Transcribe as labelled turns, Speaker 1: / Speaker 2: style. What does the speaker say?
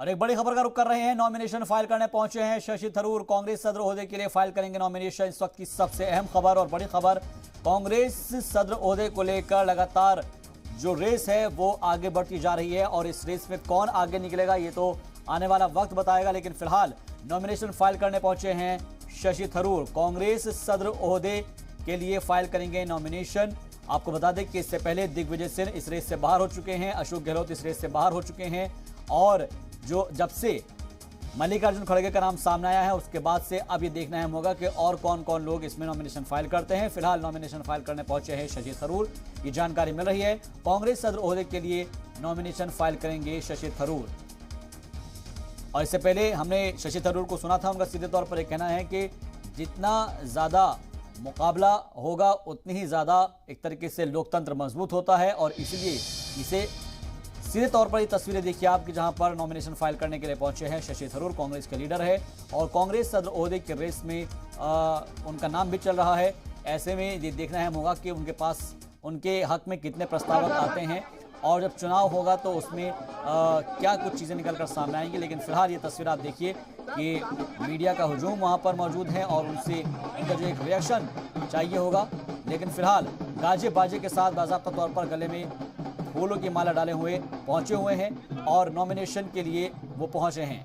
Speaker 1: और एक बड़ी खबर का रुख कर रहे हैं। नॉमिनेशन फाइल करने पहुंचे हैं शशि थरूर। कांग्रेस सदर ओहदे के लिए फाइल करेंगे नॉमिनेशन। इस वक्त की सबसे अहम खबर और बड़ी खबर, कांग्रेस सदर ओहदे को लेकर लगातार जो रेस है वो आगे बढ़ती जा रही है और इस रेस में कौन आगे निकलेगा ये तो आने वाला वक्त बताएगा। लेकिन फिलहाल नॉमिनेशन फाइल करने पहुंचे हैं शशि थरूर। कांग्रेस सदर ओहदे के लिए फाइल करेंगे नॉमिनेशन। आपको बता दें कि इससे पहले दिग्विजय सिंह इस रेस से बाहर हो चुके हैं, अशोक गहलोत इस रेस से बाहर हो चुके हैं और जो जब से मल्लिकार्जुन खड़गे का नाम सामने आया है उसके बाद से अब ये देखना अहम होगा कि और कौन कौन लोग इसमें नॉमिनेशन फाइल करते हैं। फिलहाल नॉमिनेशन फाइल करने पहुंचे हैं शशि थरूर, ये जानकारी मिल रही है। कांग्रेस सदर ओहदे के लिए नॉमिनेशन फाइल करेंगे शशि थरूर। और इससे पहले हमने शशि थरूर को सुना था, उनका सीधे तौर पर एक कहना है कि जितना ज्यादा मुकाबला होगा उतनी ही ज्यादा एक तरीके से लोकतंत्र मजबूत होता है और इसलिए इसे सीधे तौर पर ये तस्वीरें देखिए आप कि जहां पर नॉमिनेशन फाइल करने के लिए पहुंचे हैं शशि थरूर। कांग्रेस के लीडर है और कांग्रेस सदर ओहदे के रेस में उनका नाम भी चल रहा है। ऐसे में ये देखना अहम होगा कि उनके पास उनके हक में कितने प्रस्तावक आते हैं और जब चुनाव होगा तो उसमें क्या कुछ चीज़ें निकल कर सामने आएंगी। लेकिन फिलहाल ये तस्वीर आप देखिए कि मीडिया का हुजूम वहाँ पर मौजूद है और उनसे उनका जो एक रिएक्शन चाहिए होगा। लेकिन फिलहाल गाजे बाजे के साथ बाज़ाब्ता तौर पर गले में फूलों की माला डाले हुए पहुंचे हुए हैं और नॉमिनेशन के लिए वो पहुंचे हैं।